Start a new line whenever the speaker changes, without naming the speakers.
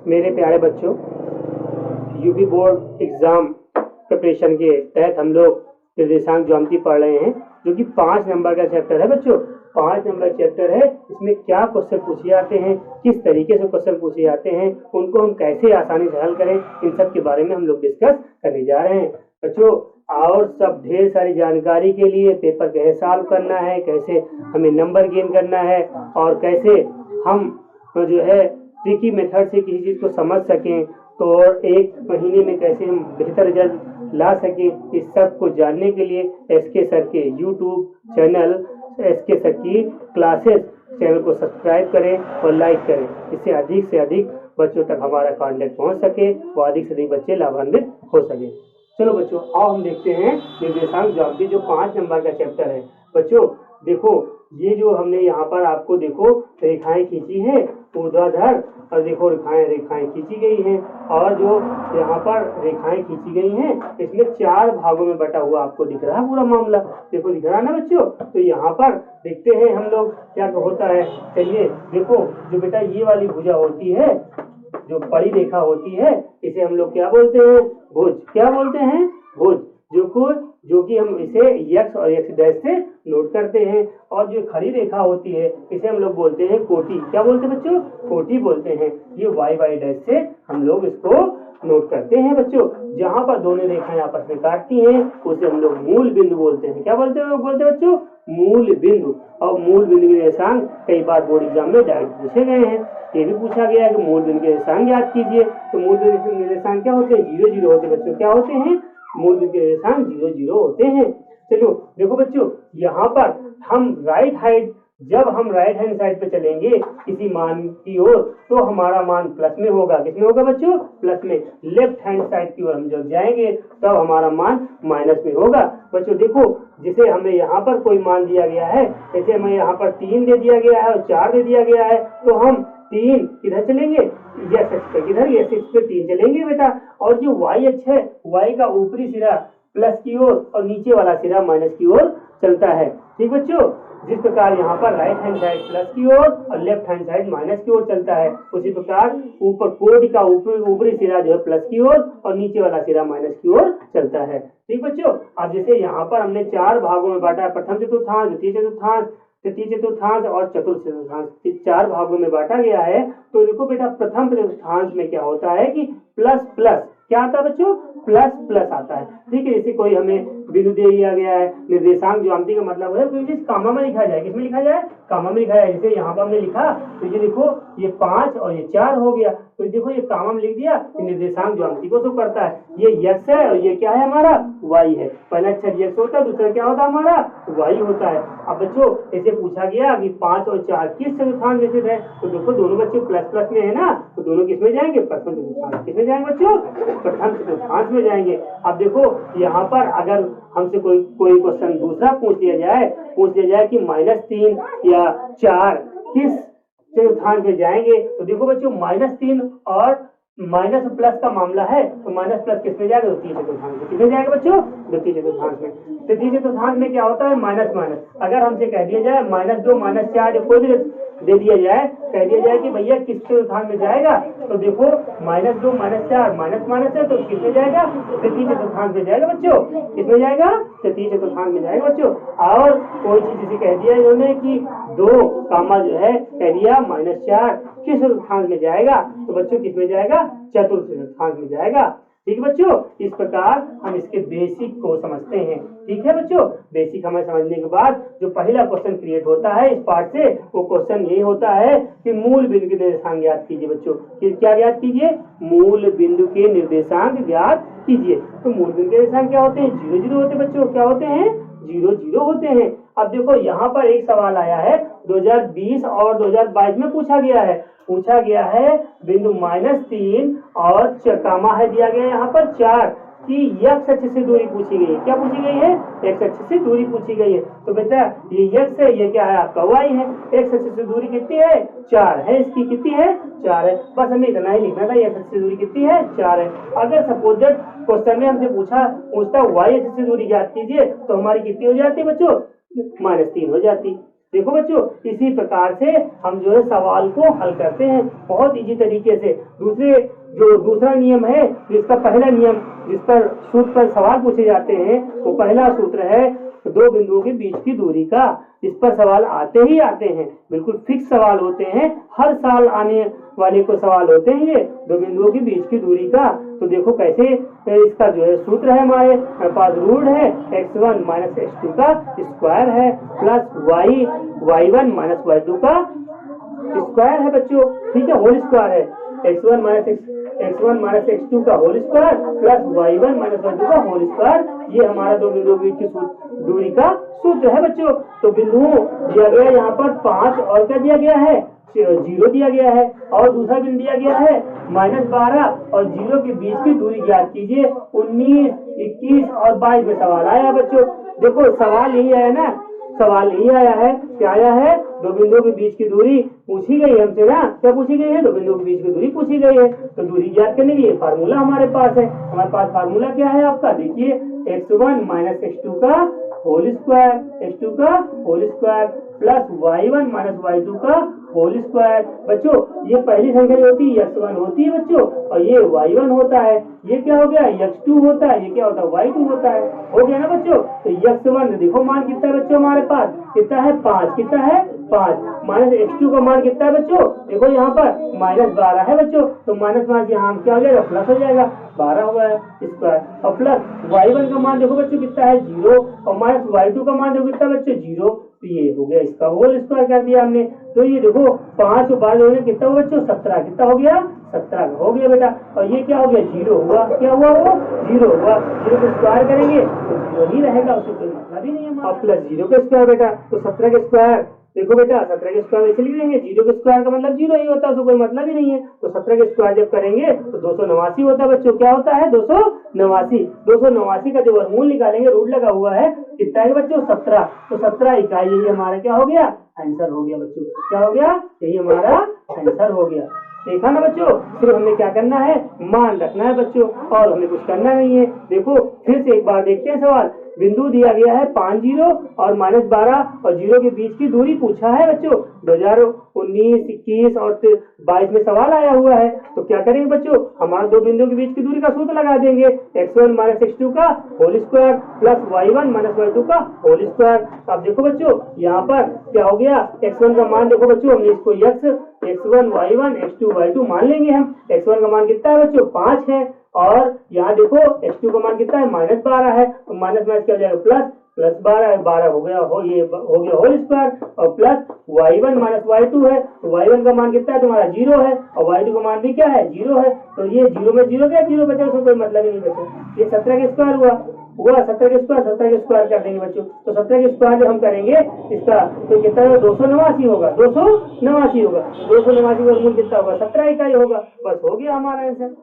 मेरे प्यारे बच्चों, यूपी बोर्ड एग्जाम प्रिपरेशन के तहत हम लोग निर्देशांक ज्योमेट्री पढ़ रहे हैं, जो कि 5 नंबर का चैप्टर है बच्चों। 5 नंबर चैप्टर है। इसमें क्या क्वेश्चन पूछे जाते हैं, किस तरीके से क्वेश्चन पूछे जाते हैं, उनको हम कैसे आसानी से हल करें, इन सब के बारे में हम लोग डिस्कस करने जा रहे हैं बच्चों। और सब ढेर सारी जानकारी के लिए पेपर कैसे सॉल्व करना है, कैसे हमें नंबर गेन करना है, और कैसे हम जो है ट्रिकी मेथड से किसी चीज़ को समझ सकें, तो और एक महीने में कैसे हम बेहतर रिजल्ट ला सकें, इस सब को जानने के लिए एसके सर के यूट्यूब चैनल, एसके सर की क्लासेस चैनल को सब्सक्राइब करें और लाइक करें। इससे अधिक से अधिक बच्चों तक हमारा कंटेंट पहुंच सके, वो अधिक से अधिक बच्चे लाभान्वित हो सके। चलो बच्चों, आओ हम देखते हैं निर्देशांक ज्योमेट्री जो 5 नंबर का चैप्टर है। बच्चों देखो, ये जो हमने यहाँ पर आपको देखो रेखाएं खींची है ऊर्ध्वाधर, और देखो रेखाएं खींची गई हैं, और जो यहाँ पर रेखाएं खींची गई हैं इसमें 4 भागों में बटा हुआ आपको दिख रहा है पूरा मामला। देखो दिख रहा है ना बच्चों। तो यहाँ पर देखते हैं हम लोग क्या होता है। चलिए देखो, जो बेटा ये वाली भुजा होती है, जो बड़ी रेखा होती है, इसे हम लोग क्या बोलते हैं, भुज। क्या बोलते हैं, भुज। जो कि हम इसे x और x डैश से नोट करते हैं। और जो खड़ी रेखा होती है इसे हम लोग बोलते हैं कोटि। क्या बोलते हैं बच्चों, कोटि बोलते हैं। ये y डैश से हम लोग इसको नोट करते हैं बच्चों। जहां पर दोनों रेखाएं आपस में काटती हैं उसे हम लोग मूल बिंदु बोलते हैं। क्या बोलते हैं बच्चों, मूल बिंदु। और मूल बिंदु के निर्देशांक कई बार बोर्ड एग्जाम में डायरेक्ट पूछे गए हैं। ये भी पूछा गया है कि मूल बिंदु के निर्देशांक याद कीजिए। तो मूल बिंदु के निर्देशांक क्या होते हैं, 0 0 होते हैं बच्चों। क्या होते हैं, मूल बिंदु के निर्देशांक 0 0 होते हैं। चलो देखो बच्चों, यहाँ पर हम जब हम राइट हैंड साइड पे चलेंगे किसी मान की ओर, तो हमारा मान प्लस में होगा। किसमें होगा बच्चों, प्लस में। लेफ्ट हैंड साइड की ओर हम जब जाएंगे तब हमारा मान माइनस में होगा बच्चों। देखो, जिसे हमें यहाँ पर कोई मान दिया गया है, जैसे हमें यहाँ पर 3 दे दिया गया है और 4 दे दिया गया है, तो हम 3 किधर चलेंगे, यस एक्स पे, किधर यस एक्स पे 3 चलेंगे बेटा। और जो वाई अक्ष है, वाई का ऊपरी सिरा प्लस की ओर और नीचे वाला सिरा माइनस की ओर चलता है। ठीक बच्चों, जिस प्रकार यहाँ पर राइट हैंड साइड प्लस की ओर और लेफ्ट हैंड साइड माइनस की ओर चलता है, उसी प्रकार ऊपर कोटि का ऊपरी सिरा जो है प्लस की ओर और नीचे वाला सिरा माइनस की ओर चलता है। ठीक बच्चों, अब जैसे यहाँ पर हमने 4 भागों में बांटा है, प्रथम चतुर्थांश, द्वितीय चतुर्थांश, तृतीय चतुर्थांश और चतुर्थ चतुर्थांश, इस 4 भागों में बांटा गया है। तो देखो बेटा, प्रथम चतुर्थांश में क्या होता है कि प्लस प्लस क्या आता है बच्चों, प्लस प्लस आता है। ठीक है, जैसे कोई हमें बिंदु दे दिया गया है, निर्देशांक ज्योमेट्री का मतलब है कोई चीज कामा में लिखा जाए। किसमें लिखा जाए, कामा में लिखा जाए। जैसे यहाँ पर हमने लिखा, तो ये देखो ये 5 और ये 4 हो गया, तो देखो ये कामा में लिख दिया, निर्देशांक ज्योमेट्री को शो करता है। ये x है और ये क्या है हमारा, y है। पहला अक्षर x होता है, दूसरा क्या होता है हमारा, y होता है। अब बच्चों ऐसे पूछा गया कि 5 और 4 किस चतुर्थांश में स्थित है, तो देखो दोनों बच्चे प्लस प्लस में है ना, तो दोनों किसमें जाएंगे, प्रथम चतुर्थांश। किसमें जाएंगे बच्चों, प्रथम चतुर्थांश में जाएंगे। अब देखो यहाँ पर अगर हमसे कोई क्वेश्चन दूसरा पूछ लिया जाए कि -3 या 4 किस चतुर्थांश में जाएंगे, तो देखो बच्चों -3 और माइनस प्लस का मामला है, तो माइनस प्लस किसमें जाएगा, द्वितीय चतुर्थांश में। किसमें जाएगा बच्चों, द्वितीय चतुर्थांश में। तृतीय चतुर्थांश में क्या होता है, माइनस माइनस। अगर हमसे कह दिया जाए -2 -4 कोई भी दे दिया जाए, कह दिया जाए कि भैया किस चतुर्थांश में जाएगा, तो देखो -2 -4 माइनस माइनस है, तो किसमें जाएगा, तृतीय चतुर्थांश में जाएगा बच्चों। किसमें जाएगा, तृतीय चतुर्थांश में जाएगा बच्चों। और कोई चीज जैसे कह दिया इन्होंने कि 2 कामा जो है कह दिया -4 किस चतुर्थांश में जाएगा, तो बच्चों किसमें जाएगा, चतुर्थ चतुर्थांश में जाएगा। ठीक है बच्चों, इस प्रकार हम इसके बेसिक को समझते हैं। ठीक है बच्चों, बेसिक हमें समझने के बाद जो पहला क्वेश्चन क्रिएट होता है इस पार्ट से, वो क्वेश्चन यही होता है कि मूल बिंदु के निर्देशांक ज्ञात कीजिए बच्चों। क्या ज्ञात कीजिए, मूल बिंदु के निर्देशांक ज्ञात कीजिए। तो मूल बिंदु के निर्देशांक क्या होते हैं, 0 0 होते हैं बच्चों। क्या होते हैं, 0 0 होते हैं। अब देखो यहाँ पर एक सवाल आया है, 2020 और 2022 में पूछा गया है बिंदु -3 और कामा है दिया गया यहाँ पर 4 की x अक्ष से दूरी पूछी गई है। क्या पूछी गई है, x अक्ष से दूरी पूछी गई है। तो बेटा ये x है, ये क्या है आपका y है। x अक्ष से दूरी कितनी है, 4 है। इसकी कितनी है, 4 है। बस हमें इतना ही लिखना था, x अक्ष से दूरी कितनी है, 4 है। अगर सपोज क्वेश्चन में हमसे पूछता y अक्ष से दूरी ज्ञात कीजिए, तो हमारी कितनी हो जाती बच्चों, -3 हो जाती। देखो बच्चों, इसी प्रकार से हम जो है सवाल को हल करते हैं बहुत इजी तरीके से। दूसरा नियम है, जिसका पहला नियम जिस पर सूत्र पर सवाल पूछे जाते हैं, वो पहला सूत्र है दो बिंदुओं के बीच की दूरी का। इस पर सवाल आते ही आते हैं, बिल्कुल फिक्स सवाल होते हैं, हर साल आने वाले को सवाल होते हैं ये दो बिंदुओं के बीच की दूरी का। तो देखो कैसे इसका जो है सूत्र है, हमारे पास रूट है x1 माइनस x2 का स्क्वायर है प्लस y1 माइनस y2 का स्क्वायर है बच्चों, ठीक है, होल स्क्वायर है। x1 माइनस x2 का whole square plus y1 minus y2 का होल स्क्वायर, ये हमारा दो बिंदुओं के बीच की दूरी का सूत्र है बच्चों। तो बिंदुओं दिया गया यहाँ पर 5 और क्या दिया गया है, 0 दिया गया है, और दूसरा बिंदु दिया गया है -12 और 0 के बीच की दूरी ज्ञात कीजिए। 19, 21 और 22 में सवाल आया बच्चों। देखो सवाल यही आया ना, सवाल यही आया है, क्या आया है, दो बिंदुओं के बीच की दूरी पूछी गई हमसे ना, क्या पूछी गई है, दो बिंदुओं के बीच की दूरी पूछी गई है। तो दूरी ज्ञात करने के लिए फार्मूला हमारे पास है, हमारे पास फार्मूला क्या है आपका, देखिए x1 माइनस x2 का होल स्क्वायर, x2 का whole square plus y1 minus y2 का होल स्क्वायर। बच्चों ये पहली संख्या होती है x1 होती है बच्चों, और ये y1 होता है, ये क्या हो गया x2 होता है, ये क्या होता है y2 होता है, हो गया ना बच्चों। तो x1 देखो मान कितना है बच्चों, हमारे पास कितना है 5, कितना है 5, माइनस x2 का मान कितना है बच्चों, देखो यहाँ पर -12 है बच्चों, तो -5 यहाँ क्या हो जाएगा, प्लस हो जाएगा, 12 हुआ है स्क्वायर, और प्लस y1 का मान देखो बच्चों कितना है 0, और माइनस y2 का मान देखो कितना बच्चों 0, तो ये हो गया इसका होल स्क्वायर कर दिया हमने। तो ये देखो 5 और 12 होने कितना हुआ बच्चों, 17, कितना हो गया 17 हो गया बेटा, और ये क्या हो गया 0 हुआ, क्या हुआ वो 0 हुआ, 0 को स्क्वायर करेंगे तो 0 ही रहेगा, उससे कोई मतलब ही नहीं है। और प्लस 0 का स्क्वायर बेटा, तो 17 का स्क्वायर देखो बेटा, 17 के स्क्वायर ऐसे लिख देंगे, 0 के स्क्वायर का मतलब 0 ही होता है, उसको कोई मतलब ही नहीं है। तो 17 के स्क्वायर जब करेंगे तो 289 होता है बच्चों, क्या होता है 289 का जो वर्गमूल निकालेंगे, रूट लगा हुआ है, कितना है बच्चों 17, तो 17 इकाई यही हमारा क्या हो गया, आंसर हो गया बच्चों, क्या हो गया, यही हमारा आंसर हो गया। देखा ना बच्चों, सिर्फ हमें क्या करना है, मान रखना है बच्चों, और हमें कुछ करना नहीं है। देखो फिर से एक बार देखते हैं सवाल, बिंदु दिया गया है 5, 0 और -12 और 0 के बीच की दूरी पूछा है बच्चों। 2019, 21 और 22 में सवाल आया हुआ है, तो क्या करेंगे बच्चों, हमारे दो बिंदुओं के बीच की दूरी का सूत्र लगा देंगे, x1 माइनस x2 का whole square plus y1 minus y2 का होल स्क्वायर। अब देखो बच्चों यहाँ पर क्या हो गया, x1 का मान देखो बच्चों, हमने इसको x1 y1 x2 y2 मान लेंगे हम। x1 का मान कितना है बच्चों 5 है, और यहाँ देखो x2 का मान कितना है -12 है, तो माइनस क्या हो जाएगा प्लस 12 हो गया, ये हो गया होल स्क्वायर, और प्लस y1 माइनस y2 है, तो y1 का मान कितना है तुम्हारा 0 है, और y2 का मान भी क्या है 0 है, तो ये 0 में 0 क्या 0 बचा, उसमें कोई मतलब ही नहीं बचा। ये 17 के स्क्वायर हुआ 17 के स्क्वायर कर देंगे बच्चों। तो 17 के स्क्वायर जब हम करेंगे इसका, तो कितना होगा 289 होगा, 289 होगा, 289 का मूल कितना होगा 17 इकाई होगा, बस हो गया हमारा आंसर।